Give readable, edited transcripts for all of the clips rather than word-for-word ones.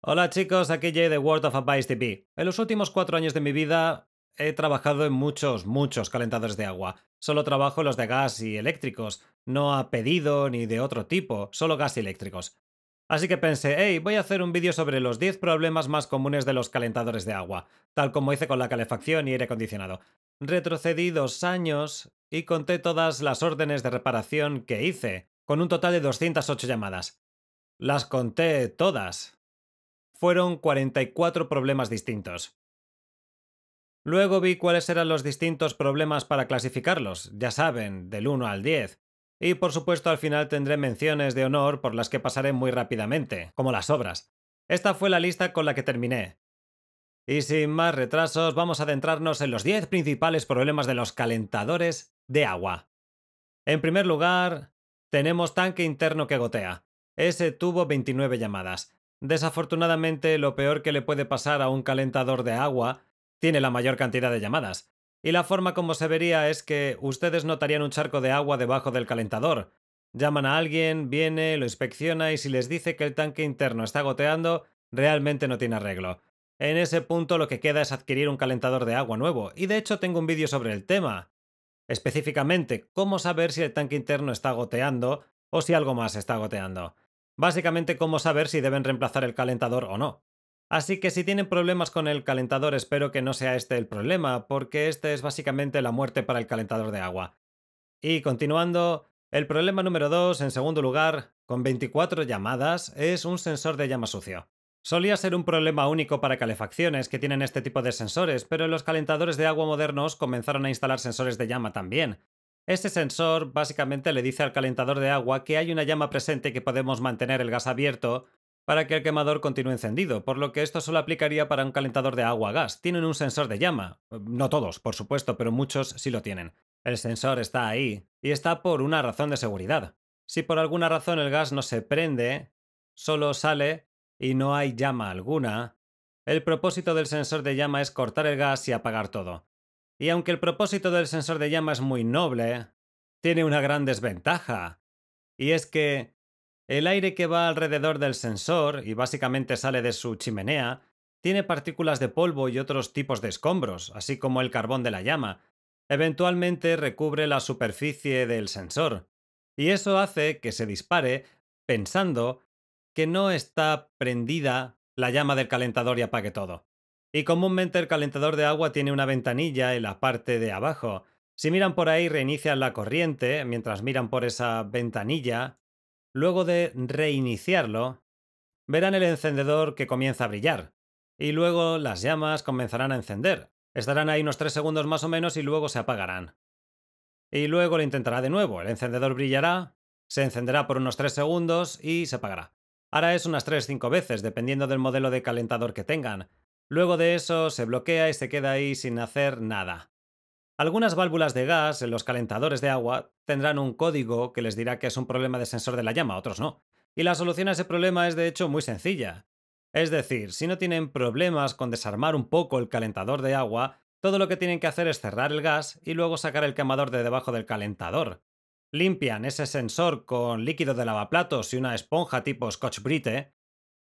Hola chicos, aquí Jay de World of Advice TV. En los últimos 4 años de mi vida he trabajado en muchos calentadores de agua. Solo trabajo en los de gas y eléctricos, no a pedido ni de otro tipo, solo gas y eléctricos. Así que pensé, hey, voy a hacer un vídeo sobre los 10 problemas más comunes de los calentadores de agua, tal como hice con la calefacción y aire acondicionado. Retrocedí 2 años y conté todas las órdenes de reparación que hice, con un total de 208 llamadas. Las conté todas. Fueron 44 problemas distintos. Luego vi cuáles eran los distintos problemas para clasificarlos, ya saben, del 1 al 10. Y por supuesto al final tendré menciones de honor por las que pasaré muy rápidamente, como las obras. Esta fue la lista con la que terminé. Y sin más retrasos, vamos a adentrarnos en los 10 principales problemas de los calentadores de agua. En primer lugar, tenemos tanque interno que gotea. Ese tuvo 29 llamadas. Desafortunadamente, lo peor que le puede pasar a un calentador de agua tiene la mayor cantidad de llamadas. Y la forma como se vería es que ustedes notarían un charco de agua debajo del calentador. Llaman a alguien, viene, lo inspecciona y si les dice que el tanque interno está goteando, realmente no tiene arreglo. En ese punto lo que queda es adquirir un calentador de agua nuevo, y de hecho tengo un vídeo sobre el tema. Específicamente, cómo saber si el tanque interno está goteando o si algo más está goteando. Básicamente, cómo saber si deben reemplazar el calentador o no. Así que si tienen problemas con el calentador, espero que no sea este el problema, porque este es básicamente la muerte para el calentador de agua. Y continuando, el problema número 2, en segundo lugar, con 24 llamadas, es un sensor de llama sucio. Solía ser un problema único para calefacciones que tienen este tipo de sensores, pero en los calentadores de agua modernos comenzaron a instalar sensores de llama también. Este sensor básicamente le dice al calentador de agua que hay una llama presente y que podemos mantener el gas abierto para que el quemador continúe encendido, por lo que esto solo aplicaría para un calentador de agua a gas. Tienen un sensor de llama. No todos, por supuesto, pero muchos sí lo tienen. El sensor está ahí, y está por una razón de seguridad. Si por alguna razón el gas no se prende, solo sale y no hay llama alguna, el propósito del sensor de llama es cortar el gas y apagar todo. Y aunque el propósito del sensor de llama es muy noble, tiene una gran desventaja. Y es que el aire que va alrededor del sensor, y básicamente sale de su chimenea, tiene partículas de polvo y otros tipos de escombros, así como el carbón de la llama. Eventualmente recubre la superficie del sensor. Y eso hace que se dispare pensando que no está prendida la llama del calentador y apague todo. Y comúnmente el calentador de agua tiene una ventanilla en la parte de abajo. Si miran por ahí, reinician la corriente mientras miran por esa ventanilla. Luego de reiniciarlo, verán el encendedor que comienza a brillar. Y luego las llamas comenzarán a encender. Estarán ahí unos 3 segundos más o menos y luego se apagarán. Y luego lo intentará de nuevo. El encendedor brillará, se encenderá por unos 3 segundos y se apagará. Hará eso unas 3 o 5 veces, dependiendo del modelo de calentador que tengan. Luego de eso se bloquea y se queda ahí sin hacer nada. Algunas válvulas de gas en los calentadores de agua tendrán un código que les dirá que es un problema de sensor de la llama, otros no. Y la solución a ese problema es de hecho muy sencilla. Es decir, si no tienen problemas con desarmar un poco el calentador de agua, todo lo que tienen que hacer es cerrar el gas y luego sacar el quemador de debajo del calentador. Limpian ese sensor con líquido de lavaplatos y una esponja tipo Scotch-Brite.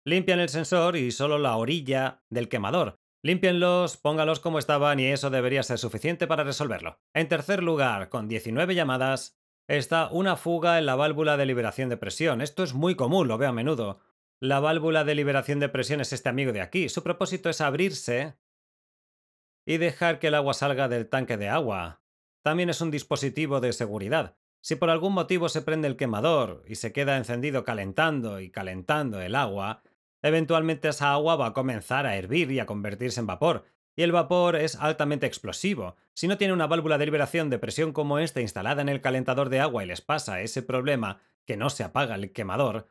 Limpian el sensor y solo la orilla del quemador. Límpienlos, póngalos como estaban y eso debería ser suficiente para resolverlo. En tercer lugar, con 19 llamadas, está una fuga en la válvula de liberación de presión. Esto es muy común, lo veo a menudo. La válvula de liberación de presión es este amigo de aquí. Su propósito es abrirse y dejar que el agua salga del tanque de agua. También es un dispositivo de seguridad. Si por algún motivo se prende el quemador y se queda encendido calentando y calentando el agua, eventualmente esa agua va a comenzar a hervir y a convertirse en vapor. Y el vapor es altamente explosivo. Si no tiene una válvula de liberación de presión como esta instalada en el calentador de agua y les pasa ese problema que no se apaga el quemador,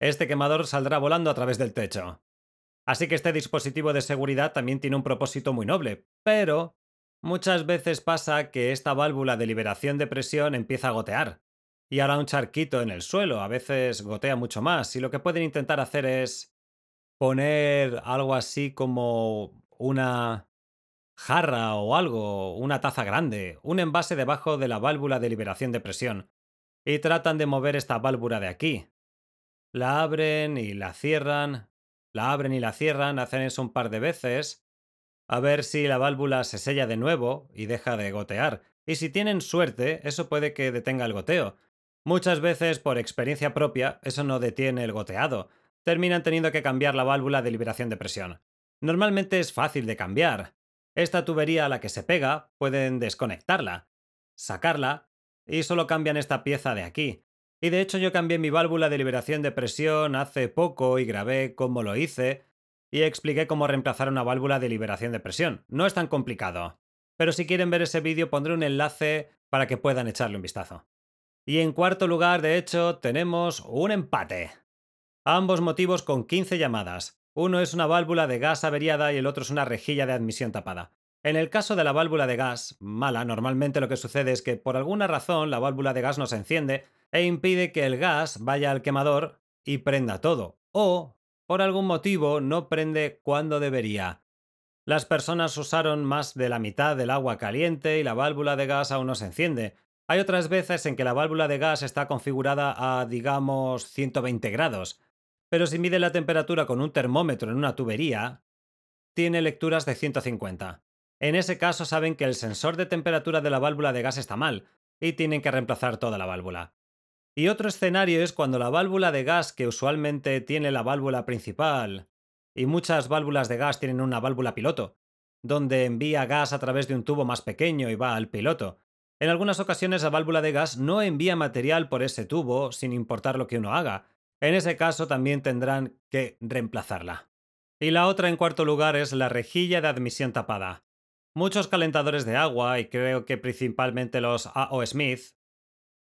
este quemador saldrá volando a través del techo. Así que este dispositivo de seguridad también tiene un propósito muy noble, pero muchas veces pasa que esta válvula de liberación de presión empieza a gotear y hará un charquito en el suelo, a veces gotea mucho más, y lo que pueden intentar hacer es poner algo así como una jarra o algo, una taza grande, un envase debajo de la válvula de liberación de presión, y tratan de mover esta válvula de aquí. La abren y la cierran, la abren y la cierran, hacen eso un par de veces, a ver si la válvula se sella de nuevo y deja de gotear. Y si tienen suerte, eso puede que detenga el goteo. Muchas veces, por experiencia propia, eso no detiene el goteado. Terminan teniendo que cambiar la válvula de liberación de presión. Normalmente es fácil de cambiar. Esta tubería a la que se pega, pueden desconectarla, sacarla, y solo cambian esta pieza de aquí. Y de hecho yo cambié mi válvula de liberación de presión hace poco y grabé cómo lo hice, y expliqué cómo reemplazar una válvula de liberación de presión. No es tan complicado. Pero si quieren ver ese vídeo pondré un enlace para que puedan echarle un vistazo. Y en cuarto lugar, de hecho, tenemos un empate. Ambos motivos con 15 llamadas. Uno es una válvula de gas averiada y el otro es una rejilla de admisión tapada. En el caso de la válvula de gas mala, normalmente lo que sucede es que por alguna razón la válvula de gas no se enciende e impide que el gas vaya al quemador y prenda todo. O, por algún motivo, no prende cuando debería. Las personas usaron más de la mitad del agua caliente y la válvula de gas aún no se enciende. Hay otras veces en que la válvula de gas está configurada a, digamos, 120 grados, pero si mide la temperatura con un termómetro en una tubería, tiene lecturas de 150. En ese caso saben que el sensor de temperatura de la válvula de gas está mal y tienen que reemplazar toda la válvula. Y otro escenario es cuando la válvula de gas, que usualmente tiene la válvula principal, y muchas válvulas de gas tienen una válvula piloto, donde envía gas a través de un tubo más pequeño y va al piloto. En algunas ocasiones la válvula de gas no envía material por ese tubo sin importar lo que uno haga. En ese caso también tendrán que reemplazarla. Y la otra en cuarto lugar es la rejilla de admisión tapada. Muchos calentadores de agua, y creo que principalmente los A.O. Smith,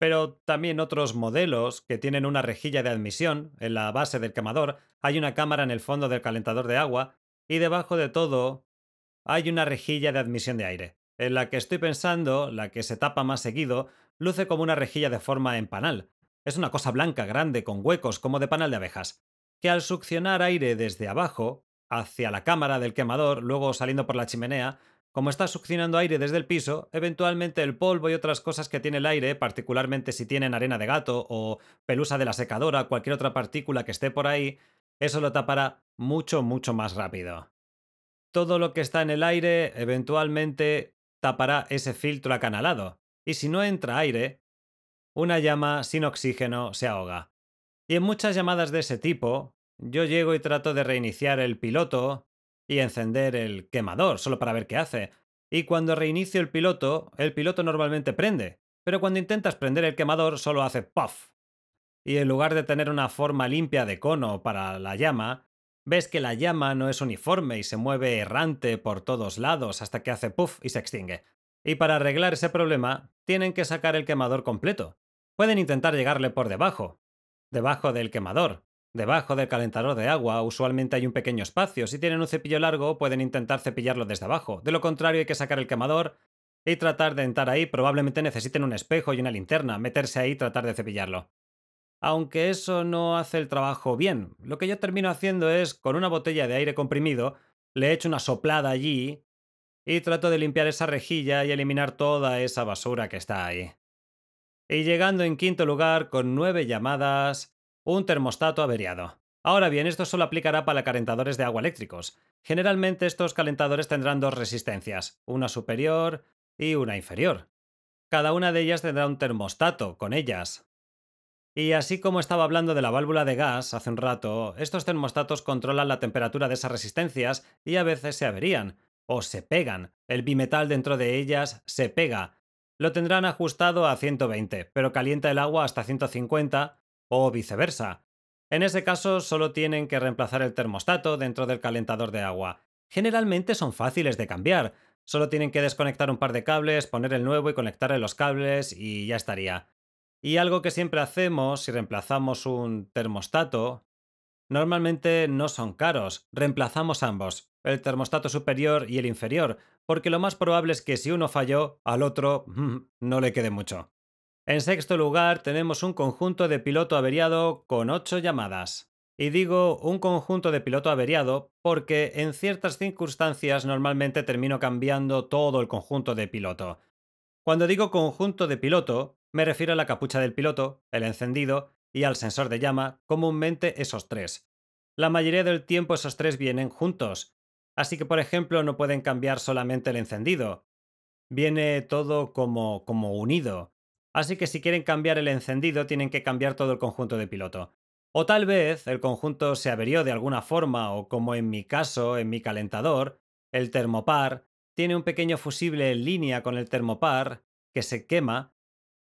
pero también otros modelos que tienen una rejilla de admisión en la base del quemador, hay una cámara en el fondo del calentador de agua y debajo de todo hay una rejilla de admisión de aire. En la que estoy pensando, la que se tapa más seguido, luce como una rejilla de forma en panal. Es una cosa blanca grande con huecos como de panal de abejas, que al succionar aire desde abajo hacia la cámara del quemador, luego saliendo por la chimenea, como está succionando aire desde el piso, eventualmente el polvo y otras cosas que tiene el aire, particularmente si tienen arena de gato o pelusa de la secadora, cualquier otra partícula que esté por ahí, eso lo tapará mucho, mucho más rápido. Todo lo que está en el aire eventualmente tapará ese filtro acanalado, y si no entra aire, una llama sin oxígeno se ahoga. Y en muchas llamadas de ese tipo, yo llego y trato de reiniciar el piloto y encender el quemador, solo para ver qué hace. Y cuando reinicio el piloto normalmente prende, pero cuando intentas prender el quemador solo hace puff. Y en lugar de tener una forma limpia de cono para la llama, ves que la llama no es uniforme y se mueve errante por todos lados hasta que hace puff y se extingue. Y para arreglar ese problema, tienen que sacar el quemador completo. Pueden intentar llegarle por debajo del quemador, debajo del calentador de agua, usualmente hay un pequeño espacio. Si tienen un cepillo largo, pueden intentar cepillarlo desde abajo. De lo contrario, hay que sacar el quemador y tratar de entrar ahí. Probablemente necesiten un espejo y una linterna, meterse ahí y tratar de cepillarlo. Aunque eso no hace el trabajo bien. Lo que yo termino haciendo es, con una botella de aire comprimido, le echo una soplada allí y trato de limpiar esa rejilla y eliminar toda esa basura que está ahí. Y llegando en quinto lugar, con 9 llamadas, un termostato averiado. Ahora bien, esto solo aplicará para calentadores de agua eléctricos. Generalmente estos calentadores tendrán dos resistencias, una superior y una inferior. Cada una de ellas tendrá un termostato con ellas. Y así como estaba hablando de la válvula de gas hace un rato, estos termostatos controlan la temperatura de esas resistencias y a veces se averían o se pegan. El bimetal dentro de ellas se pega. Lo tendrán ajustado a 120, pero calienta el agua hasta 150 o viceversa. En ese caso solo tienen que reemplazar el termostato dentro del calentador de agua. Generalmente son fáciles de cambiar. Solo tienen que desconectar un par de cables, poner el nuevo y conectarle los cables y ya estaría. Y algo que siempre hacemos si reemplazamos un termostato, normalmente no son caros, reemplazamos ambos, el termostato superior y el inferior, porque lo más probable es que si uno falló, al otro no le quede mucho. En sexto lugar tenemos un conjunto de piloto averiado con 8 llamadas. Y digo un conjunto de piloto averiado porque en ciertas circunstancias normalmente termino cambiando todo el conjunto de piloto. Cuando digo conjunto de piloto, me refiero a la capucha del piloto, el encendido y al sensor de llama, comúnmente esos tres. La mayoría del tiempo esos tres vienen juntos. Así que, por ejemplo, no pueden cambiar solamente el encendido. Viene todo como unido. Así que si quieren cambiar el encendido, tienen que cambiar todo el conjunto de piloto. O tal vez el conjunto se averió de alguna forma, o como en mi caso, en mi calentador, el termopar tiene un pequeño fusible en línea con el termopar que se quema.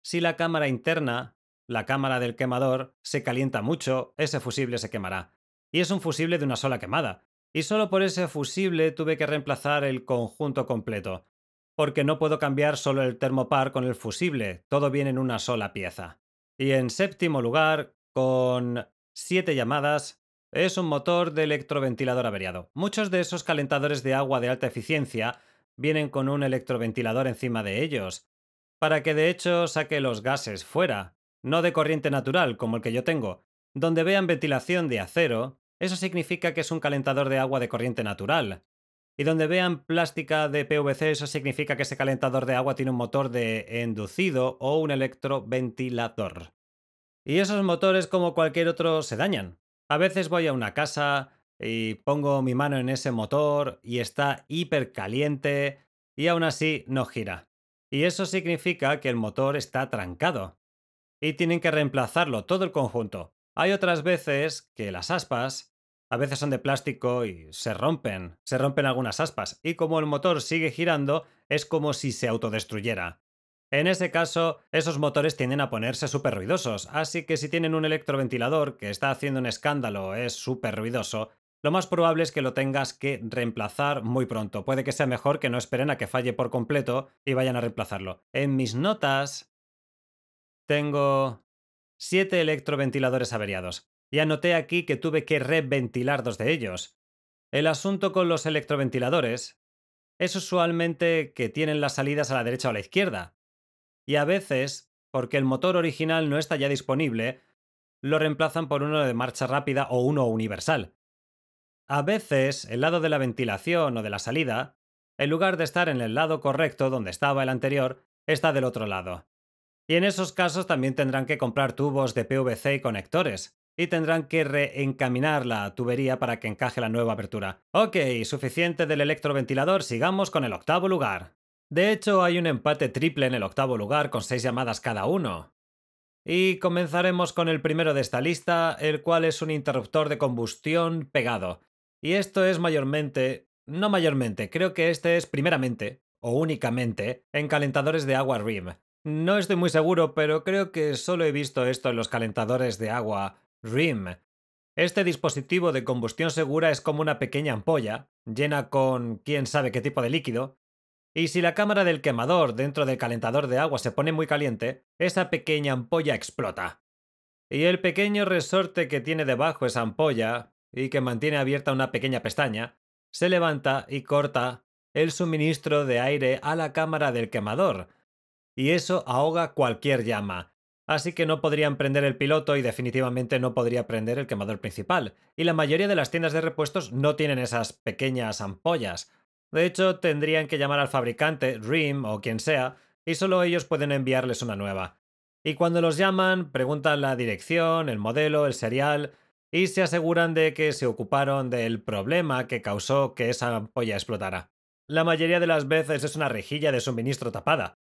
Si la cámara interna, la cámara del quemador, se calienta mucho, ese fusible se quemará. Y es un fusible de una sola quemada. Y solo por ese fusible tuve que reemplazar el conjunto completo. Porque no puedo cambiar solo el termopar con el fusible, todo viene en una sola pieza. Y en séptimo lugar, con 7 llamadas, es un motor de electroventilador averiado. Muchos de esos calentadores de agua de alta eficiencia vienen con un electroventilador encima de ellos, para que de hecho saque los gases fuera, no de corriente natural como el que yo tengo. Donde vean ventilación de acero, eso significa que es un calentador de agua de corriente natural. Y donde vean plástica de PVC, eso significa que ese calentador de agua tiene un motor de inducido o un electroventilador. Y esos motores, como cualquier otro, se dañan. A veces voy a una casa y pongo mi mano en ese motor y está hiper caliente y aún así no gira. Y eso significa que el motor está trancado y tienen que reemplazarlo todo el conjunto. Hay otras veces que las aspas a veces son de plástico y se rompen algunas aspas, y como el motor sigue girando, es como si se autodestruyera. En ese caso, esos motores tienden a ponerse súper ruidosos, así que si tienen un electroventilador que está haciendo un escándalo o es súper ruidoso, lo más probable es que lo tengas que reemplazar muy pronto. Puede que sea mejor que no esperen a que falle por completo y vayan a reemplazarlo. En mis notas tengo 7 electroventiladores averiados, y anoté aquí que tuve que reventilar 2 de ellos. El asunto con los electroventiladores es usualmente que tienen las salidas a la derecha o a la izquierda, y a veces, porque el motor original no está ya disponible, lo reemplazan por uno de marcha rápida o uno universal. A veces, el lado de la ventilación o de la salida, en lugar de estar en el lado correcto donde estaba el anterior, está del otro lado. Y en esos casos también tendrán que comprar tubos de PVC y conectores, y tendrán que reencaminar la tubería para que encaje la nueva abertura. Ok, suficiente del electroventilador, sigamos con el octavo lugar. De hecho, hay un empate triple en el octavo lugar con 6 llamadas cada uno. Y comenzaremos con el primero de esta lista, el cual es un interruptor de combustión pegado. Y esto es no mayormente, creo que este es primeramente, o únicamente, en calentadores de agua RIM. No estoy muy seguro, pero creo que solo he visto esto en los calentadores de agua RIM. Este dispositivo de combustión segura es como una pequeña ampolla, llena con quién sabe qué tipo de líquido, y si la cámara del quemador dentro del calentador de agua se pone muy caliente, esa pequeña ampolla explota. Y el pequeño resorte que tiene debajo esa ampolla, y que mantiene abierta una pequeña pestaña, se levanta y corta el suministro de aire a la cámara del quemador, y eso ahoga cualquier llama. Así que no podrían prender el piloto y definitivamente no podría prender el quemador principal. Y la mayoría de las tiendas de repuestos no tienen esas pequeñas ampollas. De hecho, tendrían que llamar al fabricante, RIM o quien sea, y solo ellos pueden enviarles una nueva. Y cuando los llaman, preguntan la dirección, el modelo, el serial, y se aseguran de que se ocuparon del problema que causó que esa ampolla explotara. La mayoría de las veces es una rejilla de suministro tapada.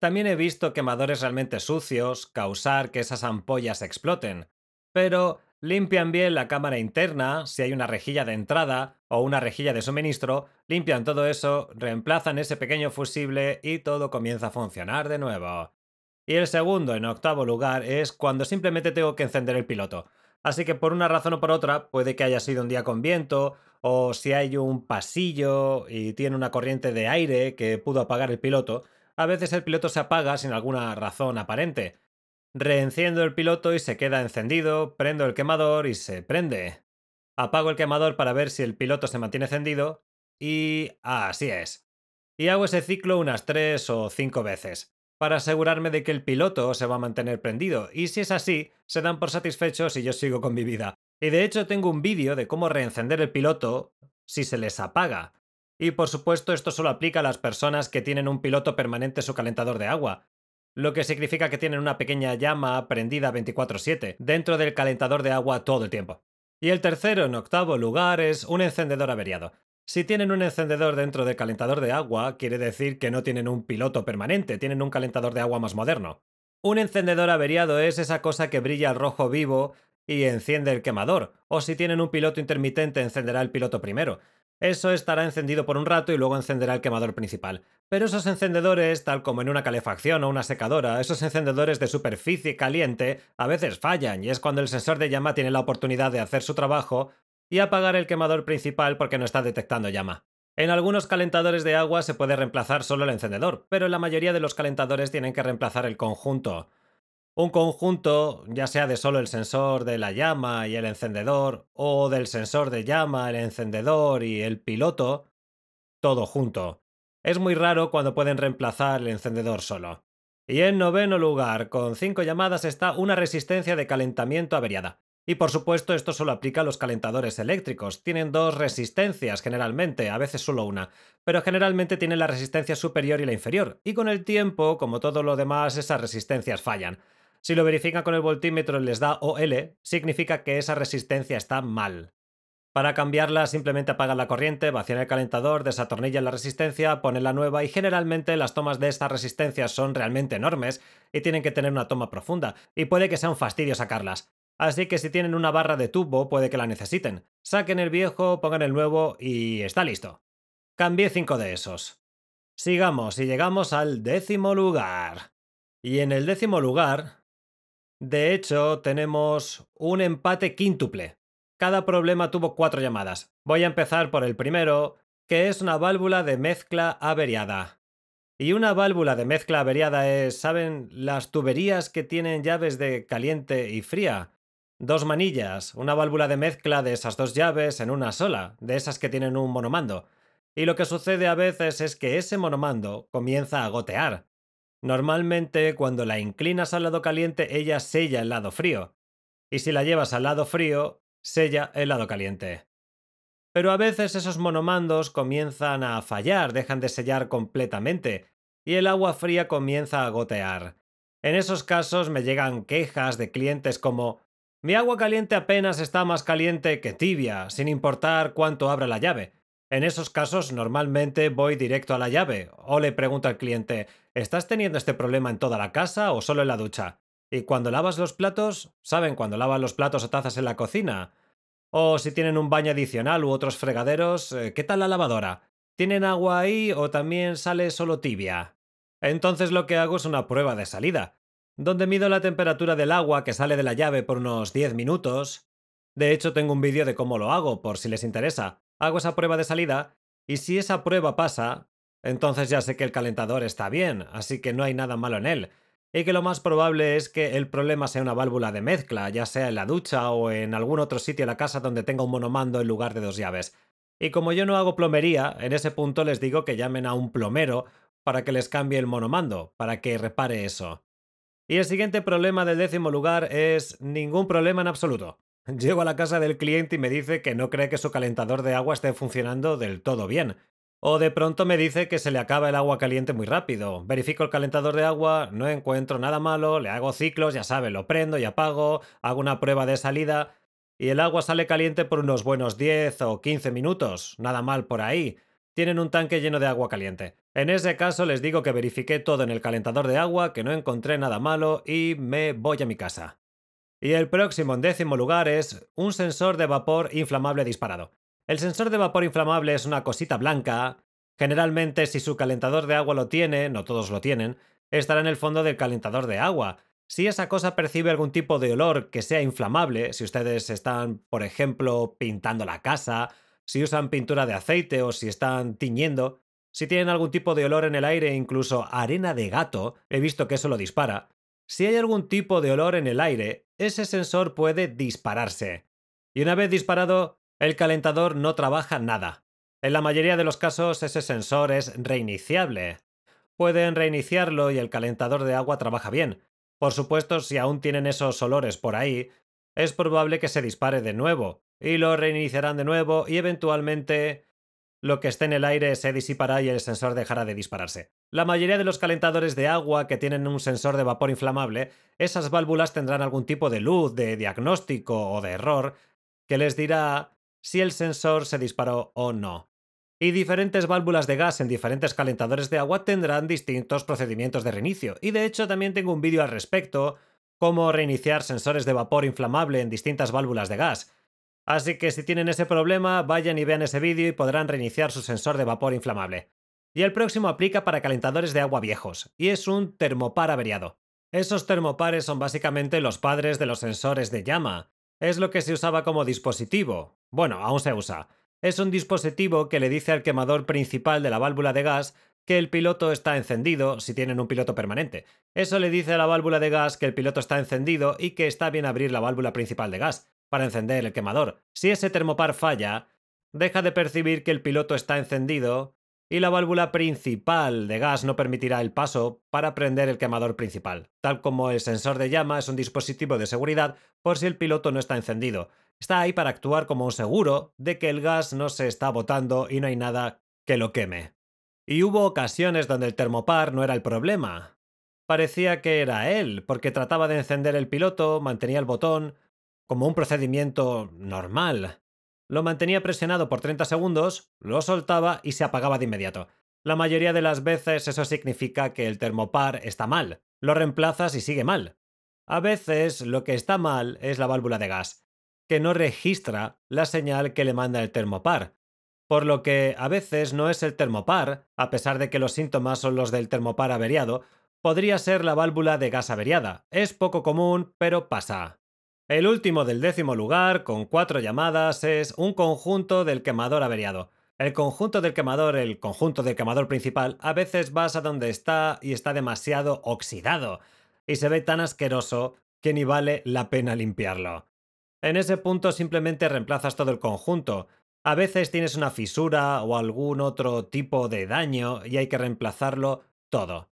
También he visto quemadores realmente sucios causar que esas ampollas exploten, pero limpian bien la cámara interna, si hay una rejilla de entrada o una rejilla de suministro, limpian todo eso, reemplazan ese pequeño fusible y todo comienza a funcionar de nuevo. Y el segundo, en octavo lugar, es cuando simplemente tengo que encender el piloto. Así que por una razón o por otra, puede que haya sido un día con viento, o si hay un pasillo y tiene una corriente de aire que pudo apagar el piloto, a veces el piloto se apaga sin alguna razón aparente. Reenciendo el piloto y se queda encendido, prendo el quemador y se prende. Apago el quemador para ver si el piloto se mantiene encendido y así es. Y hago ese ciclo unas 3 o 5 veces, para asegurarme de que el piloto se va a mantener prendido, y si es así, se dan por satisfechos y yo sigo con mi vida. Y de hecho tengo un vídeo de cómo reencender el piloto si se les apaga. Y por supuesto esto solo aplica a las personas que tienen un piloto permanente en su calentador de agua, lo que significa que tienen una pequeña llama prendida 24/7 dentro del calentador de agua todo el tiempo. Y el tercero, en octavo lugar, es un encendedor averiado. Si tienen un encendedor dentro del calentador de agua, quiere decir que no tienen un piloto permanente, tienen un calentador de agua más moderno. Un encendedor averiado es esa cosa que brilla al rojo vivo y enciende el quemador, o si tienen un piloto intermitente encenderá el piloto primero. Eso estará encendido por un rato y luego encenderá el quemador principal. Pero esos encendedores, tal como en una calefacción o una secadora, esos encendedores de superficie caliente, a veces fallan y es cuando el sensor de llama tiene la oportunidad de hacer su trabajo y apagar el quemador principal porque no está detectando llama. En algunos calentadores de agua se puede reemplazar solo el encendedor, pero en la mayoría de los calentadores tienen que reemplazar el conjunto. Un conjunto, ya sea de solo el sensor de la llama y el encendedor, o del sensor de llama, el encendedor y el piloto, todo junto. Es muy raro cuando pueden reemplazar el encendedor solo. Y en noveno lugar, con 5 llamadas, está una resistencia de calentamiento averiada. Y por supuesto, esto solo aplica a los calentadores eléctricos. Tienen dos resistencias generalmente, a veces solo una, pero generalmente tienen la resistencia superior y la inferior. Y con el tiempo, como todo lo demás, esas resistencias fallan. Si lo verifican con el voltímetro y les da OL, significa que esa resistencia está mal. Para cambiarla, simplemente apagan la corriente, vacían el calentador, desatornillan la resistencia, ponen la nueva y generalmente las tomas de estas resistencias son realmente enormes y tienen que tener una toma profunda, y puede que sea un fastidio sacarlas. Así que si tienen una barra de tubo, puede que la necesiten. Saquen el viejo, pongan el nuevo y está listo. Cambié 5 de esos. Sigamos y llegamos al décimo lugar. Y en el décimo lugar, de hecho, tenemos un empate quíntuple. Cada problema tuvo 4 llamadas. Voy a empezar por el primero, que es una válvula de mezcla averiada. Y una válvula de mezcla averiada es, ¿saben? Las tuberías que tienen llaves de caliente y fría. Dos manillas, una válvula de mezcla de esas dos llaves en una sola, de esas que tienen un monomando. Y lo que sucede a veces es que ese monomando comienza a gotear. Normalmente, cuando la inclinas al lado caliente, ella sella el lado frío. Y si la llevas al lado frío, sella el lado caliente. Pero a veces esos monomandos comienzan a fallar, dejan de sellar completamente, y el agua fría comienza a gotear. En esos casos me llegan quejas de clientes como: mi agua caliente apenas está más caliente que tibia, sin importar cuánto abra la llave. En esos casos normalmente voy directo a la llave, o le pregunto al cliente: ¿estás teniendo este problema en toda la casa o solo en la ducha? Y cuando lavas los platos, ¿saben cuando lavas los platos o tazas en la cocina? O si tienen un baño adicional u otros fregaderos, ¿qué tal la lavadora? ¿Tienen agua ahí o también sale solo tibia? Entonces lo que hago es una prueba de salida, donde mido la temperatura del agua que sale de la llave por unos 10 minutos. De hecho, tengo un vídeo de cómo lo hago, por si les interesa. Hago esa prueba de salida y si esa prueba pasa, entonces ya sé que el calentador está bien, así que no hay nada malo en él y que lo más probable es que el problema sea una válvula de mezcla, ya sea en la ducha o en algún otro sitio de la casa donde tenga un monomando en lugar de dos llaves. Y como yo no hago plomería, en ese punto les digo que llamen a un plomero para que les cambie el monomando, para que repare eso. Y el siguiente problema del décimo lugar es ningún problema en absoluto. Llego a la casa del cliente y me dice que no cree que su calentador de agua esté funcionando del todo bien. O de pronto me dice que se le acaba el agua caliente muy rápido. Verifico el calentador de agua, no encuentro nada malo, le hago ciclos, ya sabe, lo prendo y apago, hago una prueba de salida y el agua sale caliente por unos buenos 10 o 15 minutos. Nada mal por ahí. Tienen un tanque lleno de agua caliente. En ese caso les digo que verifiqué todo en el calentador de agua, que no encontré nada malo y me voy a mi casa. Y el próximo en décimo lugar es un sensor de vapor inflamable disparado. El sensor de vapor inflamable es una cosita blanca. Generalmente, si su calentador de agua lo tiene, no todos lo tienen, estará en el fondo del calentador de agua. Si esa cosa percibe algún tipo de olor que sea inflamable, si ustedes están, por ejemplo, pintando la casa, si usan pintura de aceite o si están tiñendo, si tienen algún tipo de olor en el aire, incluso arena de gato, he visto que eso lo dispara. Si hay algún tipo de olor en el aire, ese sensor puede dispararse. Y una vez disparado, el calentador no trabaja nada. En la mayoría de los casos ese sensor es reiniciable. Pueden reiniciarlo y el calentador de agua trabaja bien. Por supuesto, si aún tienen esos olores por ahí, es probable que se dispare de nuevo, y lo reiniciarán de nuevo y eventualmente lo que esté en el aire se disipará y el sensor dejará de dispararse. La mayoría de los calentadores de agua que tienen un sensor de vapor inflamable, esas válvulas tendrán algún tipo de luz, de diagnóstico o de error, que les dirá si el sensor se disparó o no. Y diferentes válvulas de gas en diferentes calentadores de agua tendrán distintos procedimientos de reinicio. Y de hecho también tengo un vídeo al respecto, cómo reiniciar sensores de vapor inflamable en distintas válvulas de gas. Así que si tienen ese problema, vayan y vean ese vídeo y podrán reiniciar su sensor de vapor inflamable. Y el próximo aplica para calentadores de agua viejos, y es un termopar averiado. Esos termopares son básicamente los padres de los sensores de llama. Es lo que se usaba como dispositivo. Bueno, aún se usa. Es un dispositivo que le dice al quemador principal de la válvula de gas que el piloto está encendido si tienen un piloto permanente. Eso le dice a la válvula de gas que el piloto está encendido y que está bien abrir la válvula principal de gas para encender el quemador. Si ese termopar falla, deja de percibir que el piloto está encendido y la válvula principal de gas no permitirá el paso para prender el quemador principal, tal como el sensor de llama es un dispositivo de seguridad por si el piloto no está encendido. Está ahí para actuar como un seguro de que el gas no se está botando y no hay nada que lo queme. Y hubo ocasiones donde el termopar no era el problema. Parecía que era él, porque trataba de encender el piloto, mantenía el botón, como un procedimiento normal. Lo mantenía presionado por 30 segundos, lo soltaba y se apagaba de inmediato. La mayoría de las veces eso significa que el termopar está mal. Lo reemplazas y sigue mal. A veces lo que está mal es la válvula de gas, que no registra la señal que le manda el termopar. Por lo que a veces no es el termopar, a pesar de que los síntomas son los del termopar averiado, podría ser la válvula de gas averiada. Es poco común, pero pasa. El último del 10º lugar, con 4 llamadas, es un conjunto del quemador averiado. El conjunto del quemador principal, a veces vas a donde está y está demasiado oxidado, y se ve tan asqueroso que ni vale la pena limpiarlo. En ese punto simplemente reemplazas todo el conjunto. A veces tienes una fisura o algún otro tipo de daño y hay que reemplazarlo todo.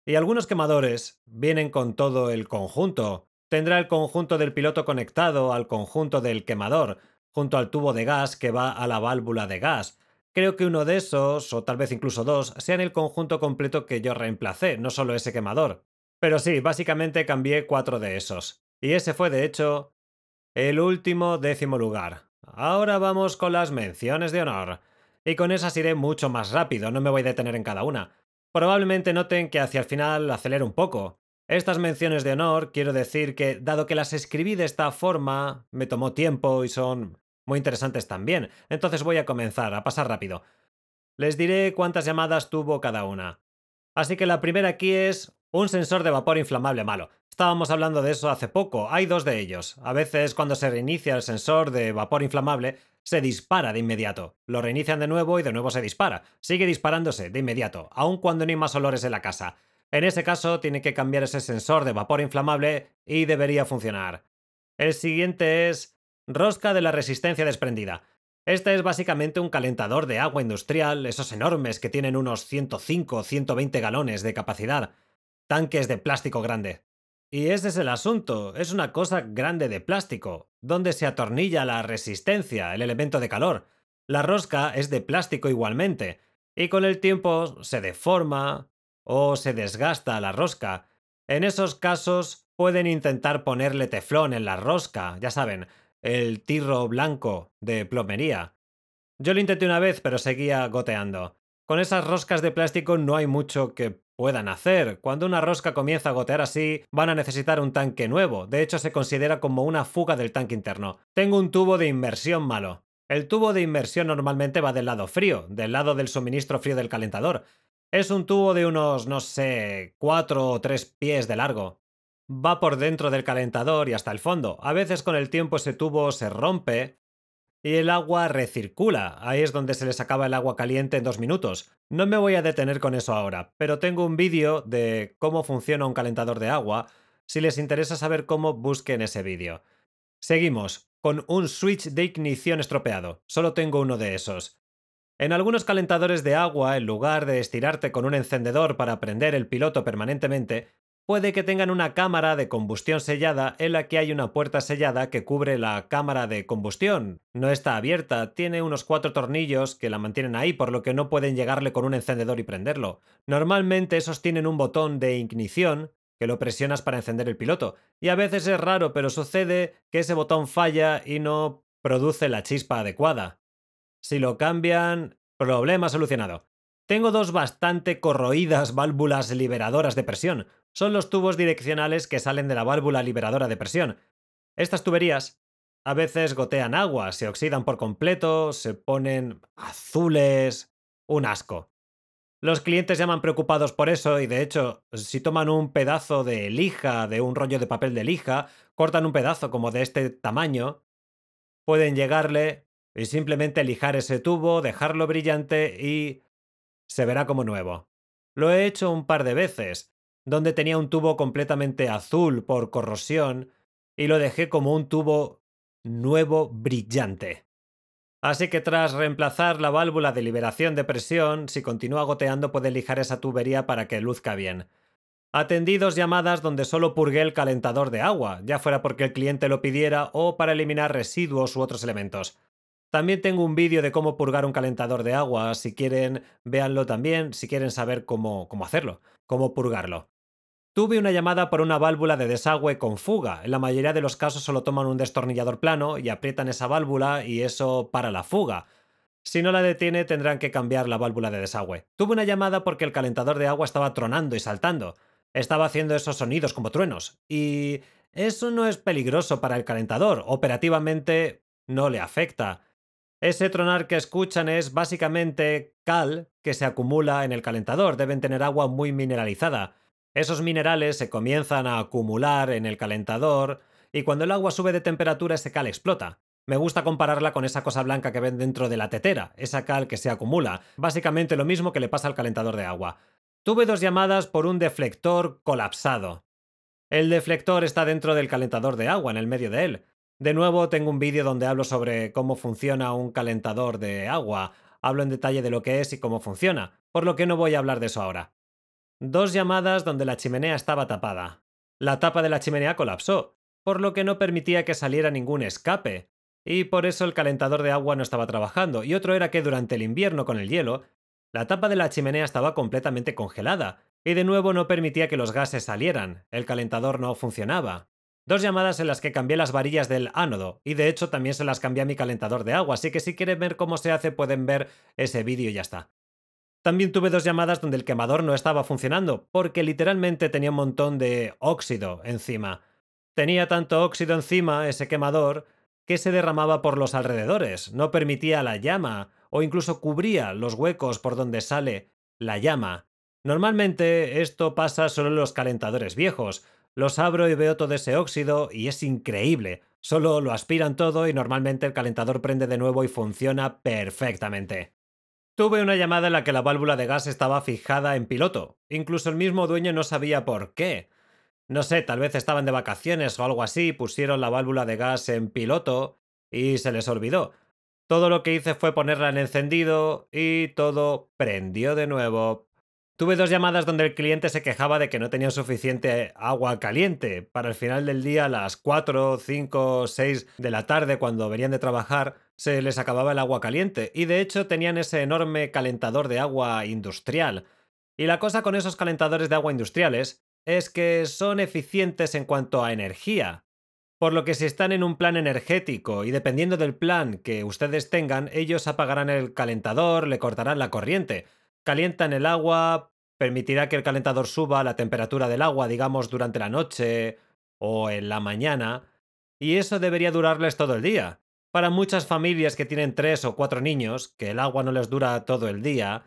Y algunos quemadores vienen con todo el conjunto. Tendrá el conjunto del piloto conectado al conjunto del quemador, junto al tubo de gas que va a la válvula de gas. Creo que uno de esos, o tal vez incluso dos, sean el conjunto completo que yo reemplacé, no solo ese quemador. Pero sí, básicamente cambié 4 de esos. Y ese fue, de hecho, el último 10º lugar. Ahora vamos con las menciones de honor. Y con esas iré mucho más rápido, no me voy a detener en cada una. Probablemente noten que hacia el final acelero un poco. Estas menciones de honor, quiero decir que, dado que las escribí de esta forma, me tomó tiempo y son muy interesantes también, entonces voy a comenzar, a pasar rápido. Les diré cuántas llamadas tuvo cada una. Así que la primera aquí es un sensor de vapor inflamable malo. Estábamos hablando de eso hace poco, hay 2 de ellos. A veces cuando se reinicia el sensor de vapor inflamable, se dispara de inmediato. Lo reinician de nuevo y de nuevo se dispara. Sigue disparándose de inmediato, aun cuando no hay más olores en la casa. En ese caso, tiene que cambiar ese sensor de vapor inflamable y debería funcionar. El siguiente es rosca de la resistencia desprendida. Este es básicamente un calentador de agua industrial, esos enormes que tienen unos 105 o 120 galones de capacidad, tanques de plástico grande. Y ese es el asunto, es una cosa grande de plástico, donde se atornilla la resistencia, el elemento de calor. La rosca es de plástico igualmente, y con el tiempo se deforma o se desgasta la rosca. En esos casos pueden intentar ponerle teflón en la rosca, ya saben, el tirro blanco de plomería. Yo lo intenté una vez, pero seguía goteando. Con esas roscas de plástico no hay mucho que puedan hacer. Cuando una rosca comienza a gotear así, van a necesitar un tanque nuevo. De hecho, se considera como una fuga del tanque interno. Tengo un tubo de inmersión malo. El tubo de inmersión normalmente va del lado frío, del lado del suministro frío del calentador. Es un tubo de unos, no sé, 4 o 3 pies de largo. Va por dentro del calentador y hasta el fondo. A veces con el tiempo ese tubo se rompe y el agua recircula. Ahí es donde se les acaba el agua caliente en 2 minutos. No me voy a detener con eso ahora, pero tengo un vídeo de cómo funciona un calentador de agua. Si les interesa saber cómo, busquen ese vídeo. Seguimos, con un switch de ignición estropeado. Solo tengo uno de esos. En algunos calentadores de agua, en lugar de estirarte con un encendedor para prender el piloto permanentemente, puede que tengan una cámara de combustión sellada en la que hay una puerta sellada que cubre la cámara de combustión. No está abierta, tiene unos 4 tornillos que la mantienen ahí, por lo que no pueden llegarle con un encendedor y prenderlo. Normalmente esos tienen un botón de ignición que lo presionas para encender el piloto, y a veces es raro, pero sucede que ese botón falla y no produce la chispa adecuada. Si lo cambian, problema solucionado. Tengo dos bastante corroídas válvulas liberadoras de presión. Son los tubos direccionales que salen de la válvula liberadora de presión. Estas tuberías a veces gotean agua, se oxidan por completo, se ponen azules. Un asco. Los clientes llaman preocupados por eso y de hecho, si toman un pedazo de lija, de un rollo de papel de lija, cortan un pedazo como de este tamaño, pueden llegarle y simplemente lijar ese tubo, dejarlo brillante y se verá como nuevo. Lo he hecho un par de veces, donde tenía un tubo completamente azul por corrosión y lo dejé como un tubo nuevo brillante. Así que tras reemplazar la válvula de liberación de presión, si continúa goteando puede lijar esa tubería para que luzca bien. Atendí dos llamadas donde solo purgué el calentador de agua, ya fuera porque el cliente lo pidiera o para eliminar residuos u otros elementos. También tengo un vídeo de cómo purgar un calentador de agua, si quieren, véanlo también, si quieren saber cómo hacerlo, cómo purgarlo. Tuve una llamada por una válvula de desagüe con fuga. En la mayoría de los casos solo toman un destornillador plano y aprietan esa válvula y eso para la fuga. Si no la detiene, tendrán que cambiar la válvula de desagüe. Tuve una llamada porque el calentador de agua estaba tronando y saltando. Estaba haciendo esos sonidos como truenos. Y eso no es peligroso para el calentador. Operativamente no le afecta. Ese tronar que escuchan es básicamente cal que se acumula en el calentador. Deben tener agua muy mineralizada. Esos minerales se comienzan a acumular en el calentador y cuando el agua sube de temperatura ese cal explota. Me gusta compararla con esa cosa blanca que ven dentro de la tetera, esa cal que se acumula. Básicamente lo mismo que le pasa al calentador de agua. Tuve dos llamadas por un deflector colapsado. El deflector está dentro del calentador de agua, en el medio de él. De nuevo, tengo un vídeo donde hablo sobre cómo funciona un calentador de agua. Hablo en detalle de lo que es y cómo funciona, por lo que no voy a hablar de eso ahora. Dos llamadas donde la chimenea estaba tapada. La tapa de la chimenea colapsó, por lo que no permitía que saliera ningún escape, y por eso el calentador de agua no estaba trabajando, y otro era que durante el invierno con el hielo, la tapa de la chimenea estaba completamente congelada, y de nuevo no permitía que los gases salieran, el calentador no funcionaba. Dos llamadas en las que cambié las varillas del ánodo, y de hecho también se las cambié a mi calentador de agua, así que si quieren ver cómo se hace pueden ver ese vídeo y ya está. También tuve dos llamadas donde el quemador no estaba funcionando, porque literalmente tenía un montón de óxido encima. Tenía tanto óxido encima, ese quemador, que se derramaba por los alrededores, no permitía la llama, o incluso cubría los huecos por donde sale la llama. Normalmente esto pasa solo en los calentadores viejos. Los abro y veo todo ese óxido y es increíble. Solo lo aspiran todo y normalmente el calentador prende de nuevo y funciona perfectamente. Tuve una llamada en la que la válvula de gas estaba fijada en piloto. Incluso el mismo dueño no sabía por qué. No sé, tal vez estaban de vacaciones o algo así, pusieron la válvula de gas en piloto y se les olvidó. Todo lo que hice fue ponerla en encendido y todo prendió de nuevo. Tuve dos llamadas donde el cliente se quejaba de que no tenía suficiente agua caliente. Para el final del día, a las 4, 5, 6 de la tarde, cuando venían de trabajar, se les acababa el agua caliente. Y de hecho tenían ese enorme calentador de agua industrial. Y la cosa con esos calentadores de agua industriales es que son eficientes en cuanto a energía. Por lo que si están en un plan energético y dependiendo del plan que ustedes tengan, ellos apagarán el calentador, le cortarán la corriente, calientan el agua, permitirá que el calentador suba la temperatura del agua, digamos, durante la noche o en la mañana, y eso debería durarles todo el día. Para muchas familias que tienen 3 o 4 niños, que el agua no les dura todo el día,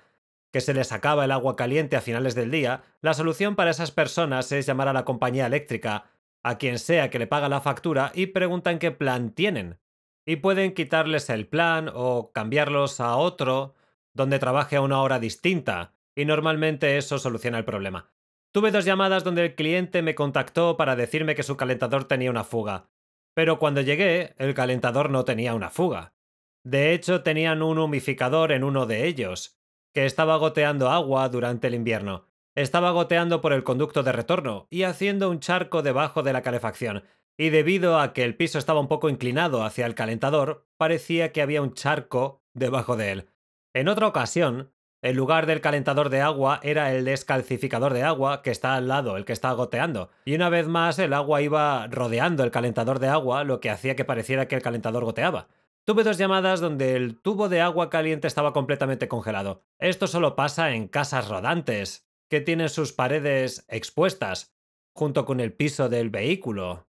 que se les acaba el agua caliente a finales del día, la solución para esas personas es llamar a la compañía eléctrica, a quien sea que le paga la factura y preguntan qué plan tienen. Y pueden quitarles el plan o cambiarlos a otro donde trabaje a una hora distinta, y normalmente eso soluciona el problema. Tuve dos llamadas donde el cliente me contactó para decirme que su calentador tenía una fuga, pero cuando llegué, el calentador no tenía una fuga. De hecho, tenían un humificador en uno de ellos, que estaba goteando agua durante el invierno. Estaba goteando por el conducto de retorno y haciendo un charco debajo de la calefacción, y debido a que el piso estaba un poco inclinado hacia el calentador, parecía que había un charco debajo de él. En otra ocasión, el lugar del calentador de agua era el descalcificador de agua que está al lado, el que está goteando, y una vez más el agua iba rodeando el calentador de agua, lo que hacía que pareciera que el calentador goteaba. Tuve dos llamadas donde el tubo de agua caliente estaba completamente congelado. Esto solo pasa en casas rodantes, que tienen sus paredes expuestas, junto con el piso del vehículo,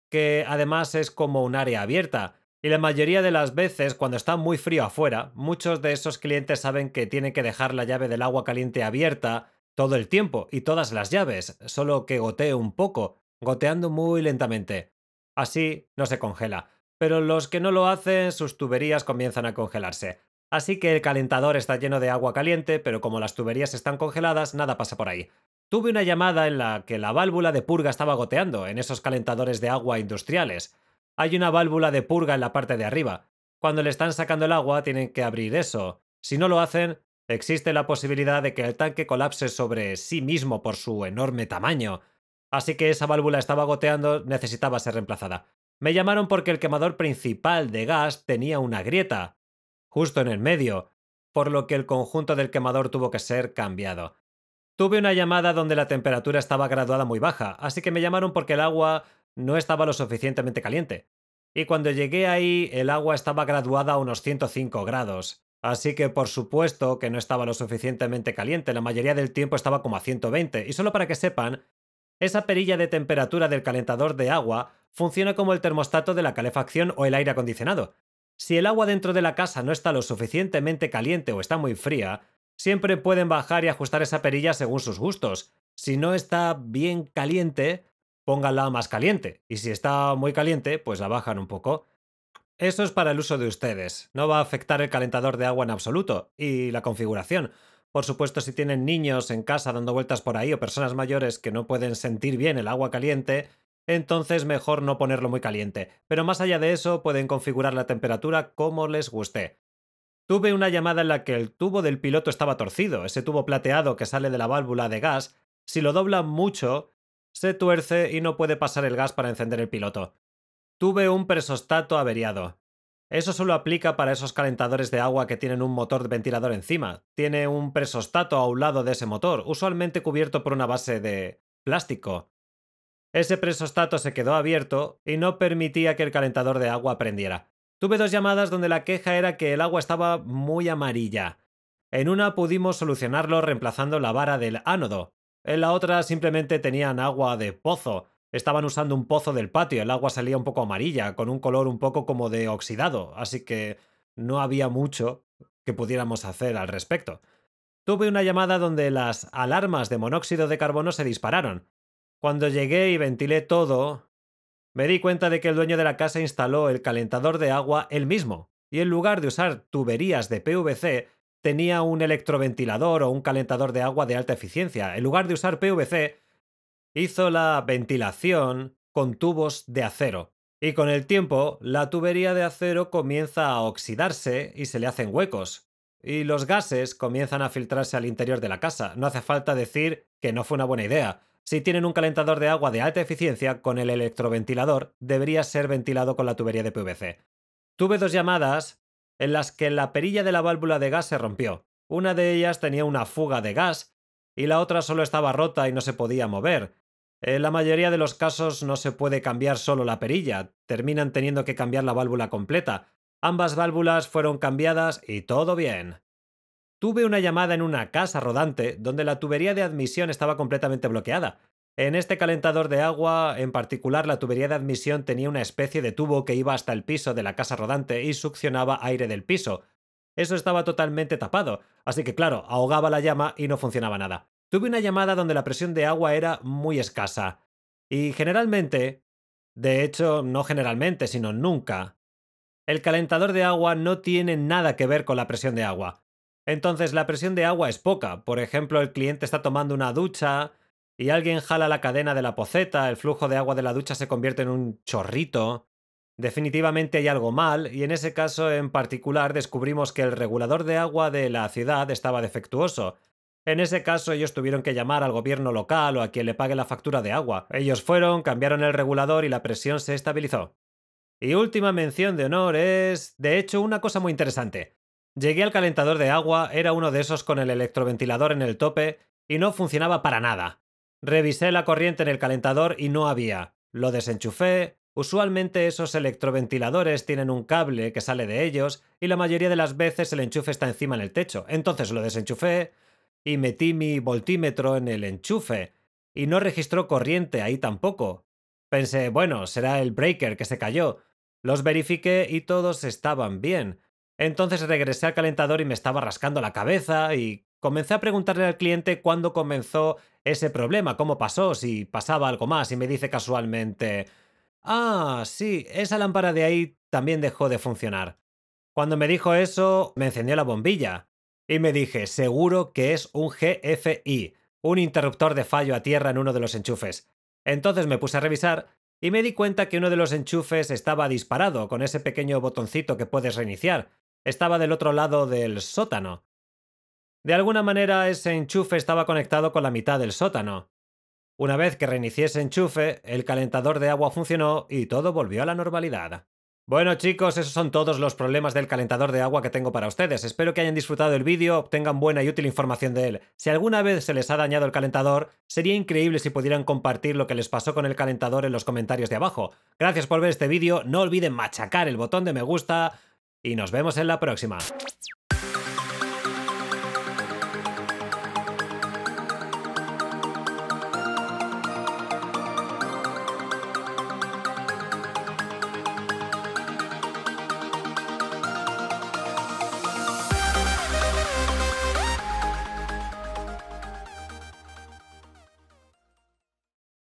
que además es como un área abierta. Y la mayoría de las veces, cuando está muy frío afuera, muchos de esos clientes saben que tienen que dejar la llave del agua caliente abierta todo el tiempo y todas las llaves, solo que gotee un poco, goteando muy lentamente. Así no se congela. Pero los que no lo hacen, sus tuberías comienzan a congelarse. Así que el calentador está lleno de agua caliente, pero como las tuberías están congeladas, nada pasa por ahí. Tuve una llamada en la que la válvula de purga estaba goteando en esos calentadores de agua industriales. Hay una válvula de purga en la parte de arriba. Cuando le están sacando el agua tienen que abrir eso. Si no lo hacen, existe la posibilidad de que el tanque colapse sobre sí mismo por su enorme tamaño. Así que esa válvula estaba goteando, necesitaba ser reemplazada. Me llamaron porque el quemador principal de gas tenía una grieta, justo en el medio, por lo que el conjunto del quemador tuvo que ser cambiado. Tuve una llamada donde la temperatura estaba graduada muy baja, así que me llamaron porque el agua no estaba lo suficientemente caliente. Y cuando llegué ahí, el agua estaba graduada a unos 105 grados. Así que por supuesto que no estaba lo suficientemente caliente, la mayoría del tiempo estaba como a 120. Y solo para que sepan, esa perilla de temperatura del calentador de agua funciona como el termostato de la calefacción o el aire acondicionado. Si el agua dentro de la casa no está lo suficientemente caliente o está muy fría, siempre pueden bajar y ajustar esa perilla según sus gustos. Si no está bien caliente, pónganla más caliente. Y si está muy caliente, pues la bajan un poco. Eso es para el uso de ustedes. No va a afectar el calentador de agua en absoluto. Y la configuración. Por supuesto, si tienen niños en casa dando vueltas por ahí o personas mayores que no pueden sentir bien el agua caliente, entonces mejor no ponerlo muy caliente. Pero más allá de eso, pueden configurar la temperatura como les guste. Tuve una llamada en la que el tubo del piloto estaba torcido, ese tubo plateado que sale de la válvula de gas. Si lo doblan mucho, se tuerce y no puede pasar el gas para encender el piloto. Tuve un presostato averiado. Eso solo aplica para esos calentadores de agua que tienen un motor de ventilador encima. Tiene un presostato a un lado de ese motor, usualmente cubierto por una base de plástico. Ese presostato se quedó abierto y no permitía que el calentador de agua prendiera. Tuve dos llamadas donde la queja era que el agua estaba muy amarilla. En una pudimos solucionarlo reemplazando la vara del ánodo. En la otra simplemente tenían agua de pozo. Estaban usando un pozo del patio, el agua salía un poco amarilla, con un color un poco como de oxidado, así que no había mucho que pudiéramos hacer al respecto. Tuve una llamada donde las alarmas de monóxido de carbono se dispararon. Cuando llegué y ventilé todo, me di cuenta de que el dueño de la casa instaló el calentador de agua él mismo, y en lugar de usar tuberías de PVC, tenía un electroventilador o un calentador de agua de alta eficiencia. En lugar de usar PVC, hizo la ventilación con tubos de acero. Y con el tiempo, la tubería de acero comienza a oxidarse y se le hacen huecos. Y los gases comienzan a filtrarse al interior de la casa. No hace falta decir que no fue una buena idea. Si tienen un calentador de agua de alta eficiencia, con el electroventilador debería ser ventilado con la tubería de PVC. Tuve dos llamadas en las que la perilla de la válvula de gas se rompió. Una de ellas tenía una fuga de gas y la otra solo estaba rota y no se podía mover. En la mayoría de los casos no se puede cambiar solo la perilla, terminan teniendo que cambiar la válvula completa. Ambas válvulas fueron cambiadas y todo bien. Tuve una llamada en una casa rodante donde la tubería de admisión estaba completamente bloqueada. En este calentador de agua, en particular, la tubería de admisión tenía una especie de tubo que iba hasta el piso de la casa rodante y succionaba aire del piso. Eso estaba totalmente tapado, así que claro, ahogaba la llama y no funcionaba nada. Tuve una llamada donde la presión de agua era muy escasa. Y generalmente, de hecho, no generalmente, sino nunca, el calentador de agua no tiene nada que ver con la presión de agua. Entonces la presión de agua es poca. Por ejemplo, el cliente está tomando una ducha y alguien jala la cadena de la poceta, el flujo de agua de la ducha se convierte en un chorrito. Definitivamente hay algo mal y en ese caso en particular descubrimos que el regulador de agua de la ciudad estaba defectuoso. En ese caso ellos tuvieron que llamar al gobierno local o a quien le pague la factura de agua. Ellos fueron, cambiaron el regulador y la presión se estabilizó. Y última mención de honor es, de hecho, una cosa muy interesante. Llegué al calentador de agua, era uno de esos con el electroventilador en el tope y no funcionaba para nada. Revisé la corriente en el calentador y no había. Lo desenchufé, Usualmente esos electroventiladores tienen un cable que sale de ellos y la mayoría de las veces el enchufe está encima en el techo. Entonces lo desenchufé y metí mi voltímetro en el enchufe y no registró corriente ahí tampoco. Pensé, bueno, será el breaker que se cayó. Los verifiqué y todos estaban bien. Entonces regresé al calentador y me estaba rascando la cabeza y comencé a preguntarle al cliente cuándo comenzó ese problema, cómo pasó, si pasaba algo más y me dice casualmente: "Ah, sí, esa lámpara de ahí también dejó de funcionar". Cuando me dijo eso, me encendió la bombilla. Y me dije, seguro que es un GFI, un interruptor de fallo a tierra en uno de los enchufes. Entonces me puse a revisar y me di cuenta que uno de los enchufes estaba disparado con ese pequeño botoncito que puedes reiniciar. Estaba del otro lado del sótano. De alguna manera ese enchufe estaba conectado con la mitad del sótano. Una vez que reinicié ese enchufe, el calentador de agua funcionó y todo volvió a la normalidad. Bueno chicos, esos son todos los problemas del calentador de agua que tengo para ustedes. Espero que hayan disfrutado del vídeo, obtengan buena y útil información de él. Si alguna vez se les ha dañado el calentador, sería increíble si pudieran compartir lo que les pasó con el calentador en los comentarios de abajo. Gracias por ver este vídeo, no olviden machacar el botón de me gusta y nos vemos en la próxima.